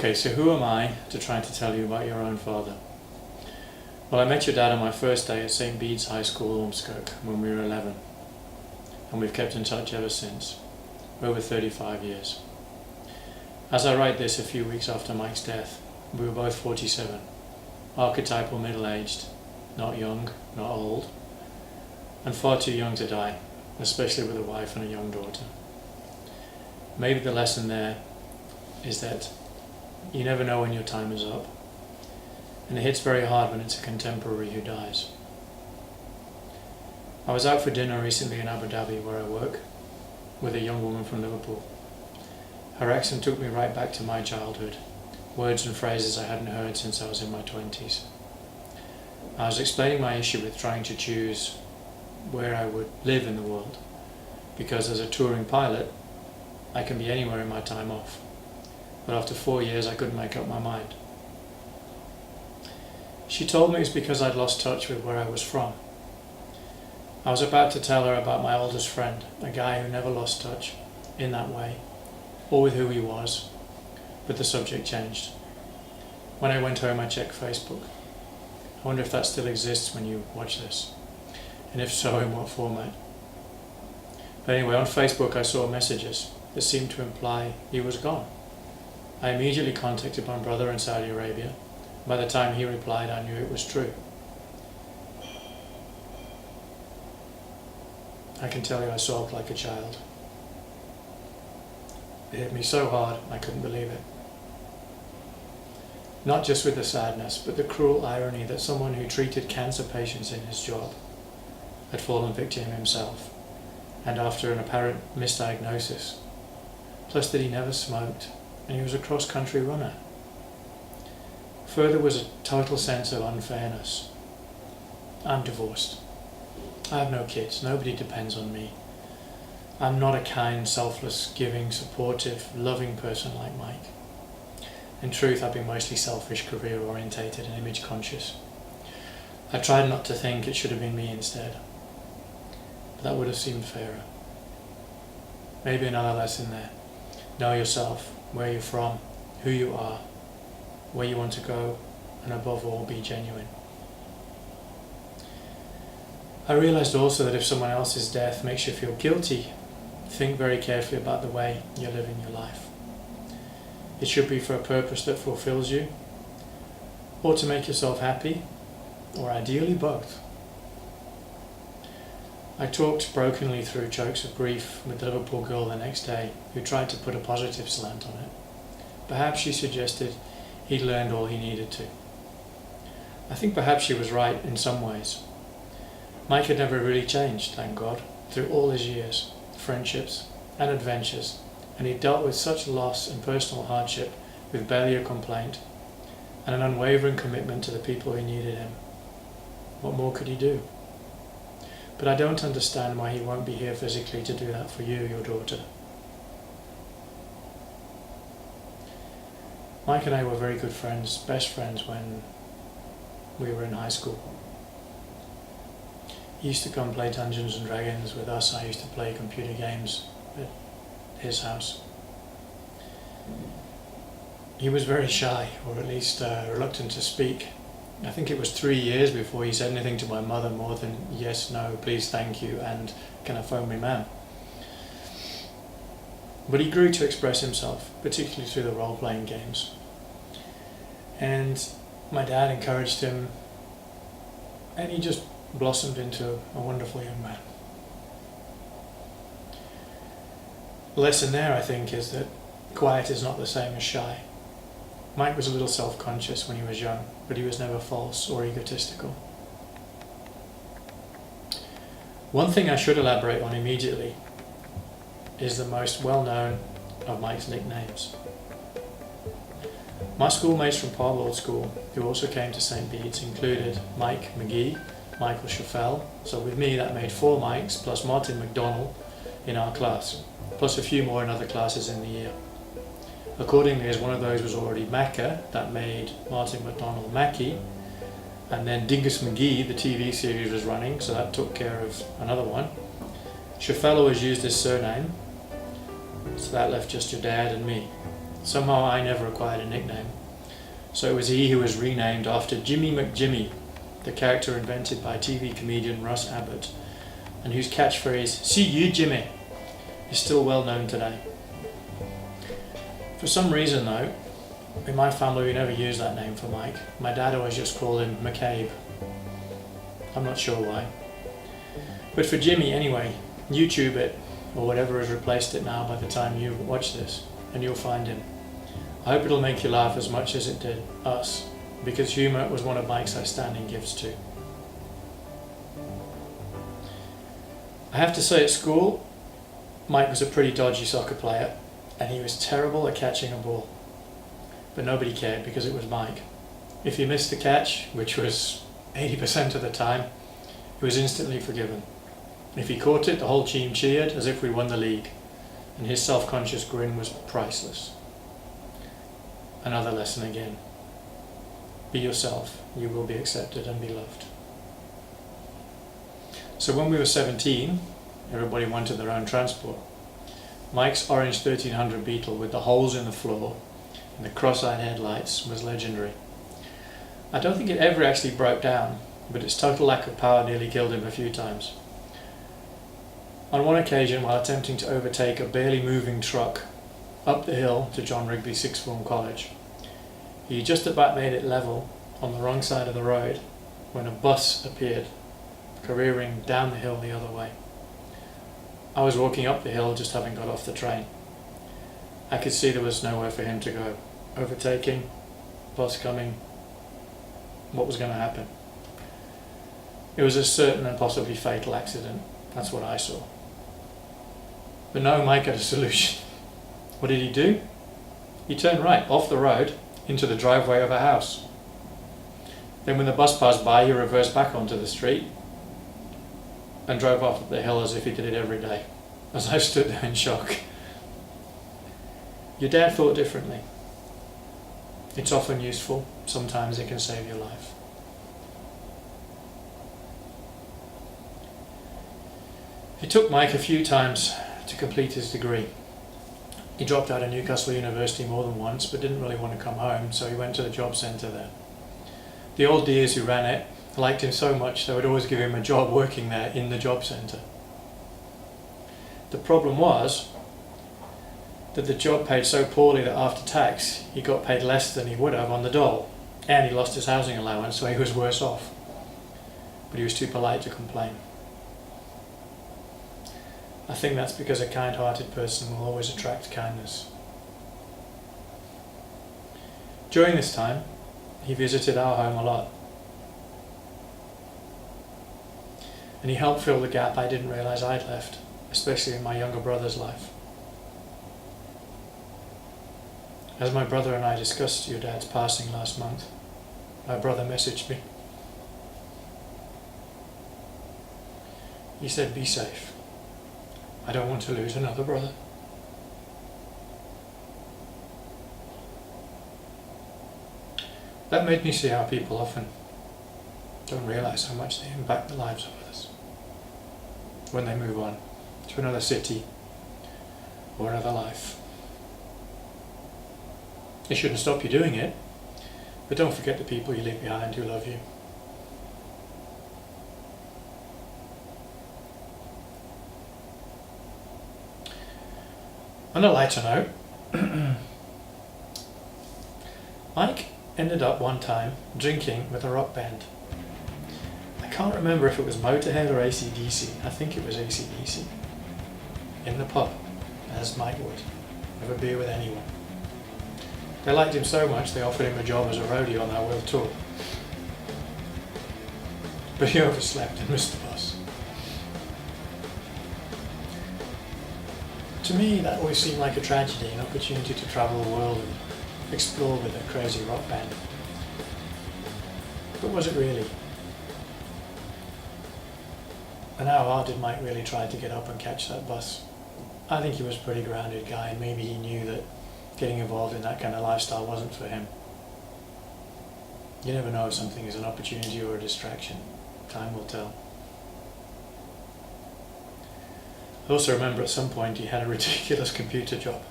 Okay, so who am I to try to tell you about your own father? Well, I met your dad on my first day at St. Bede's High School, Ormskirk, when we were 11. And we've kept in touch ever since, over 35 years. As I write this a few weeks after Mike's death, we were both 47, archetypal middle-aged, not young, not old, and far too young to die, especially with a wife and a young daughter. Maybe the lesson there is that you never know when your time is up, and it hits very hard when it's a contemporary who dies. I was out for dinner recently in Abu Dhabi, where I work, with a young woman from Liverpool. Her accent took me right back to my childhood, words and phrases I hadn't heard since I was in my 20s. I was explaining my issue with trying to choose where I would live in the world, because as a touring pilot, I can be anywhere in my time off. But after 4 years, I couldn't make up my mind. She told me it was because I'd lost touch with where I was from. I was about to tell her about my oldest friend, a guy who never lost touch in that way, or with who he was, but the subject changed. When I went home, I checked Facebook. I wonder if that still exists when you watch this, and if so, in what format. But anyway, on Facebook I saw messages that seemed to imply he was gone. I immediately contacted my brother in Saudi Arabia. By the time he replied, I knew it was true. I can tell you I sobbed like a child. It hit me so hard I couldn't believe it. Not just with the sadness, but the cruel irony that someone who treated cancer patients in his job had fallen victim himself, and after an apparent misdiagnosis, plus that he never smoked and he was a cross-country runner. Further was a total sense of unfairness. I'm divorced. I have no kids. Nobody depends on me. I'm not a kind, selfless, giving, supportive, loving person like Mike. In truth, I've been mostly selfish, career-orientated and image-conscious. I tried not to think it should have been me instead. But that would have seemed fairer. Maybe another lesson there. Know yourself, where you're from, who you are, where you want to go, and above all, be genuine. I realized also that if someone else's death makes you feel guilty, think very carefully about the way you're living your life. It should be for a purpose that fulfills you, or to make yourself happy, or ideally both. I talked brokenly through chokes of grief with the Liverpool girl the next day, who tried to put a positive slant on it. Perhaps she suggested he'd learned all he needed to. I think perhaps she was right in some ways. Mike had never really changed, thank God, through all his years, friendships and adventures, and he dealt with such loss and personal hardship with barely a complaint and an unwavering commitment to the people who needed him. What more could he do? But I don't understand why he won't be here physically to do that for you, your daughter. Mike and I were very good friends, best friends when we were in high school. He used to come play Dungeons and Dragons with us. I used to play computer games at his house. He was very shy, or at least reluctant to speak. I think it was 3 years before he said anything to my mother more than yes, no, please, thank you, and can I phone me ma'am? But he grew to express himself, particularly through the role-playing games. And my dad encouraged him, and he just blossomed into a wonderful young man. The lesson there, I think, is that quiet is not the same as shy. Mike was a little self-conscious when he was young, but he was never false or egotistical. One thing I should elaborate on immediately is the most well-known of Mike's nicknames. My schoolmates from Parbold School, who also came to St. Bede's, included Mike McGee, Michael Schaffel, so with me that made 4 Mikes plus Martin McDonnell in our class, plus a few more in other classes in the year. Accordingly, as one of those was already Macca, that made Martin McDonnell Mackie, and then Dingus McGee, the TV series was running, so that took care of another one. Schaffel was used his surname, so that left just your dad and me. Somehow I never acquired a nickname, so it was he who was renamed after Jimmy McJimmy, the character invented by TV comedian Russ Abbott, and whose catchphrase, "See you, Jimmy," is still well known today. For some reason though, in my family we never used that name for Mike. My dad always just called him McCabe. I'm not sure why. But for Jimmy anyway, YouTube it, or whatever has replaced it now by the time you watch this, and you'll find him. I hope it'll make you laugh as much as it did us, because humour was one of Mike's outstanding gifts too. I have to say at school, Mike was a pretty dodgy soccer player, and he was terrible at catching a ball. But nobody cared because it was Mike. If he missed the catch, which was 80% of the time, he was instantly forgiven. If he caught it, the whole team cheered as if we won the league, and his self-conscious grin was priceless. Another lesson again. Be yourself, you will be accepted and be loved. So when we were 17, everybody wanted their own transport. Mike's orange 1300 Beetle with the holes in the floor and the cross-eyed headlights was legendary. I don't think it ever actually broke down, but its total lack of power nearly killed him a few times. On one occasion, while attempting to overtake a barely moving truck up the hill to John Rigby Sixth Form College, he just about made it level on the wrong side of the road when a bus appeared, careering down the hill the other way. I was walking up the hill just having got off the train. I could see there was nowhere for him to go. Overtaking, bus coming, what was going to happen? It was a certain and possibly fatal accident. That's what I saw. But no, Mike had a solution. What did he do? He turned right off the road into the driveway of a house. Then when the bus passed by, he reversed back onto the street and drove off up the hill as if he did it every day, as I stood there in shock. Your dad thought differently. It's often useful, sometimes it can save your life. It took Mike a few times to complete his degree. He dropped out of Newcastle University more than once, but didn't really want to come home, so he went to the job centre there. The old dears who ran it liked him so much they would always give him a job working there in the job centre. The problem was that the job paid so poorly that after tax he got paid less than he would have on the dole, and he lost his housing allowance, so he was worse off. But he was too polite to complain. I think that's because a kind-hearted person will always attract kindness. During this time, he visited our home a lot. And he helped fill the gap I didn't realise I'd left, especially in my younger brother's life. As my brother and I discussed your dad's passing last month, my brother messaged me. He said, "Be safe. I don't want to lose another brother." That made me see how people often don't realise how much they impact the lives of others when they move on to another city or another life. It shouldn't stop you doing it, but don't forget the people you leave behind who love you. On a lighter note, Mike ended up one time drinking with a rock band. I can't remember if it was Motorhead or AC/DC. I think it was AC/DC. In the pub, as Mike would, have a beer with anyone. They liked him so much they offered him a job as a roadie on their world tour. But he overslept and missed the bus. To me, that always seemed like a tragedy, an opportunity to travel the world and explore with a crazy rock band. But was it really? And how hard did Mike really try to get up and catch that bus? I think he was a pretty grounded guy, and maybe he knew that getting involved in that kind of lifestyle wasn't for him. You never know if something is an opportunity or a distraction. Time will tell. I also remember at some point he had a ridiculous computer job.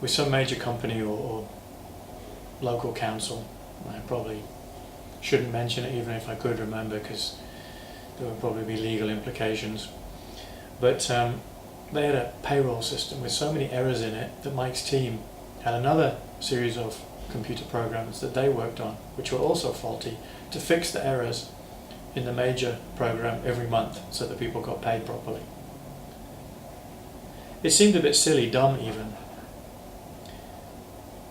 with some major company or local council. I probably shouldn't mention it even if I could remember, because there would probably be legal implications. But they had a payroll system with so many errors in it that Mike's team had another series of computer programs that they worked on, which were also faulty, to fix the errors in the major program every month so that people got paid properly. It seemed a bit silly, dumb even.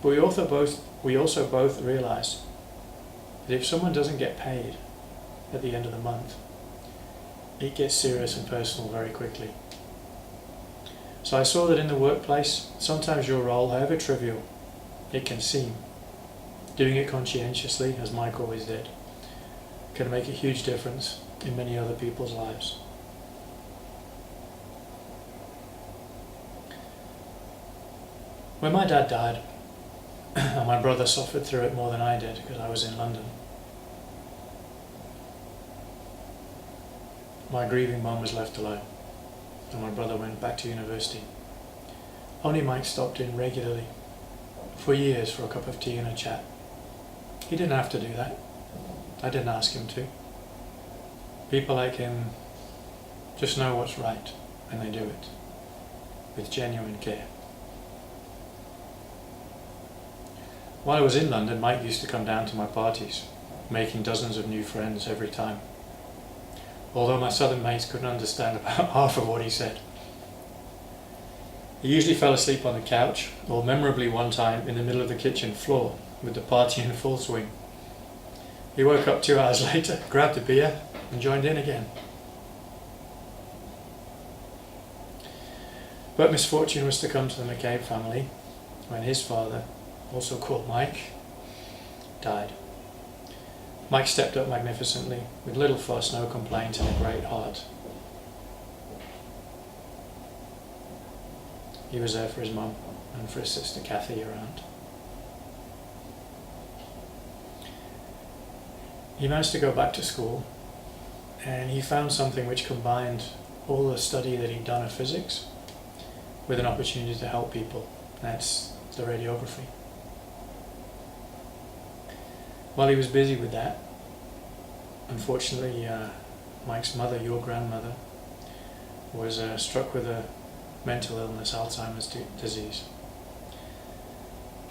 But we also both realised that if someone doesn't get paid at the end of the month, it gets serious and personal very quickly. So I saw that in the workplace, sometimes your role, however trivial it can seem, doing it conscientiously, as Mike always did, can make a huge difference in many other people's lives. When my dad died, and my brother suffered through it more than I did because I was in London, my grieving mum was left alone, and my brother went back to university. Only Mike stopped in regularly, for years, for a cup of tea and a chat. He didn't have to do that. I didn't ask him to. People like him just know what's right, and they do it with genuine care. While I was in London, Mike used to come down to my parties, making dozens of new friends every time. Although my southern mates couldn't understand about half of what he said. He usually fell asleep on the couch, or memorably one time in the middle of the kitchen floor, with the party in full swing. He woke up 2 hours later, grabbed a beer, and joined in again. But misfortune was to come to the McCabe family when his father, also called Mike, died. Mike stepped up magnificently, with little fuss, no complaint, and a great heart. He was there for his mum and for his sister Kathy around. He managed to go back to school, and he found something which combined all the study that he'd done of physics with an opportunity to help people. That's the radiography. While he was busy with that, unfortunately, Mike's mother, your grandmother, was struck with a mental illness, Alzheimer's disease.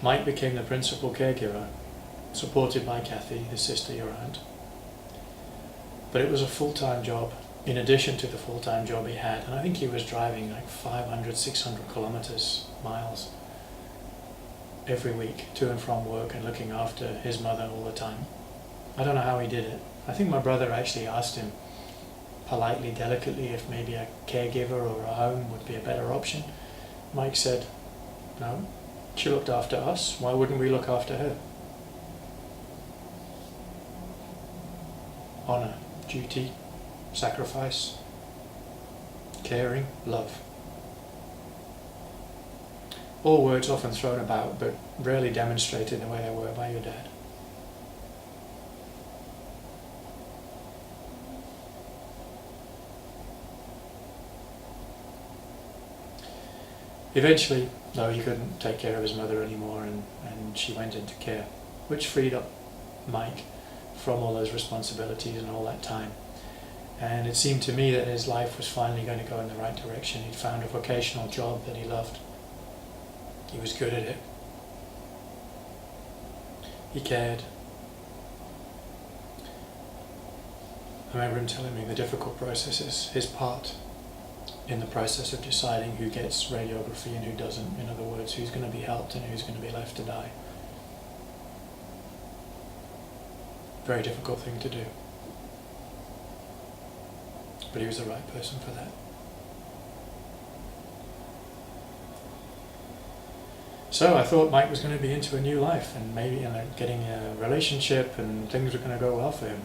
Mike became the principal caregiver, supported by Kathy, his sister, your aunt. But it was a full-time job, in addition to the full-time job he had, and I think he was driving like 500, 600 miles, every week to and from work and looking after his mother all the time. I don't know how he did it. I think my brother actually asked him politely, delicately, if maybe a caregiver or a home would be a better option. Mike said, no, she looked after us, why wouldn't we look after her? Honour, duty, sacrifice, caring, love. All words often thrown about, but rarely demonstrated the way they were by your dad. Eventually, though, he couldn't take care of his mother anymore, and she went into care, which freed up Mike from all those responsibilities and all that time. And it seemed to me that his life was finally going to go in the right direction. He'd found a vocational job that he loved. He was good at it. He cared. I remember him telling me the difficult processes, his part in the process of deciding who gets radiography and who doesn't. In other words, who's going to be helped and who's going to be left to die. Very difficult thing to do. But he was the right person for that. So I thought Mike was going to be into a new life and maybe getting a relationship and things were going to go well for him.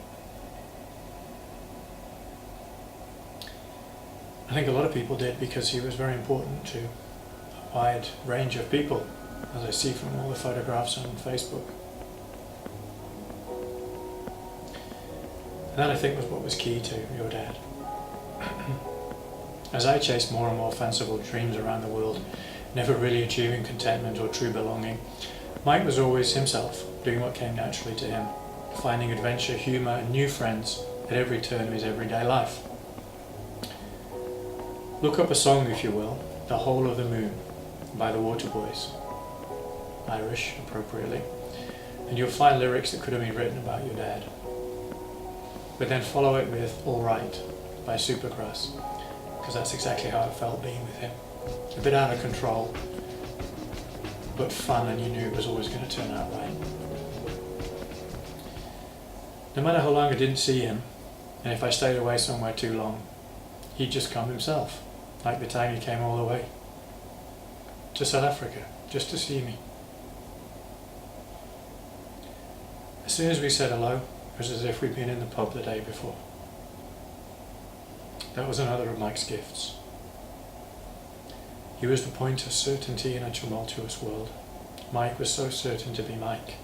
I think a lot of people did because he was very important to a wide range of people, as I see from all the photographs on Facebook. And that, I think, was what was key to your dad. As I chased more and more fanciful dreams around the world, never really achieving contentment or true belonging, Mike was always himself, doing what came naturally to him, finding adventure, humour and new friends at every turn of his everyday life. Look up a song, if you will, The Whole of the Moon by the Waterboys, Irish appropriately, and you'll find lyrics that could have been written about your dad. But then follow it with All Right by Supergrass, because that's exactly how I felt being with him. A bit out of control, but fun, and you knew it was always going to turn out right. No matter how long I didn't see him, and if I stayed away somewhere too long, he'd just come himself, like the time he came all the way to South Africa, just to see me. As soon as we said hello, it was as if we'd been in the pub the day before. That was another of Mike's gifts. He was the point of certainty in a tumultuous world. Mike was so certain to be Mike.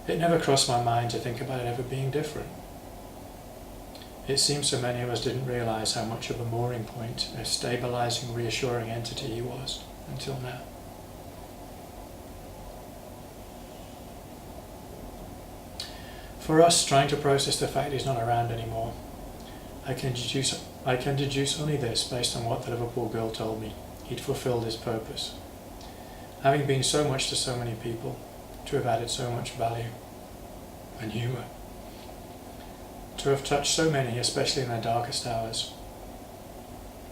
It never crossed my mind to think about it ever being different. It seems so many of us didn't realise how much of a mooring point, a stabilising, reassuring entity he was, until now. For us, trying to process the fact he's not around anymore, I can deduce only this based on what the Liverpool girl told me. He'd fulfilled his purpose. Having been so much to so many people, to have added so much value and humour, to have touched so many, especially in their darkest hours,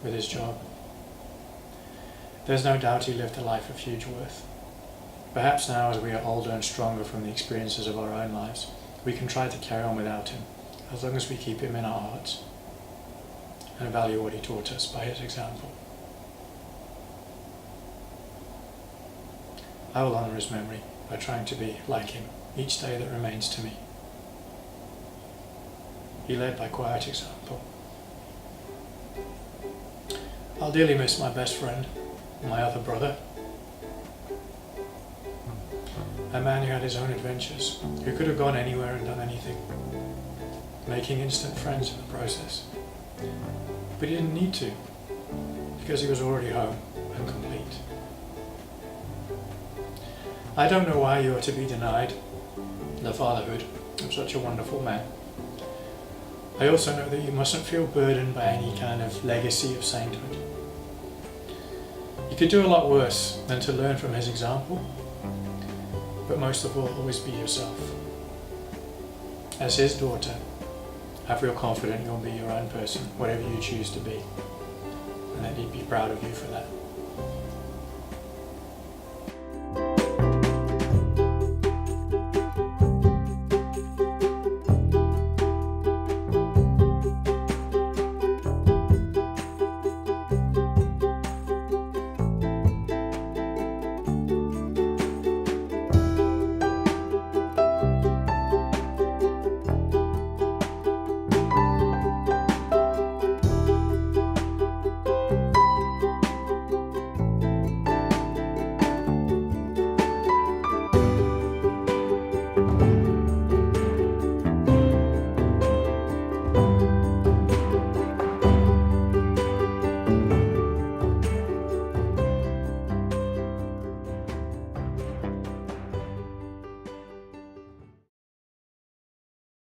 with his job. There's no doubt he lived a life of huge worth. Perhaps now, as we are older and stronger from the experiences of our own lives, we can try to carry on without him, as long as we keep him in our hearts and value what he taught us by his example. I will honour his memory by trying to be like him each day that remains to me. He led by quiet example. I'll dearly miss my best friend, my other brother, a man who had his own adventures, who could have gone anywhere and done anything, making instant friends in the process. But he didn't need to, because he was already home and complete. I don't know why you are to be denied the fatherhood of such a wonderful man. I also know that you mustn't feel burdened by any kind of legacy of sainthood. You could do a lot worse than to learn from his example, but most of all, always be yourself. As his daughter, I feel confident you'll be your own person, whatever you choose to be, and that he'd be proud of you for that.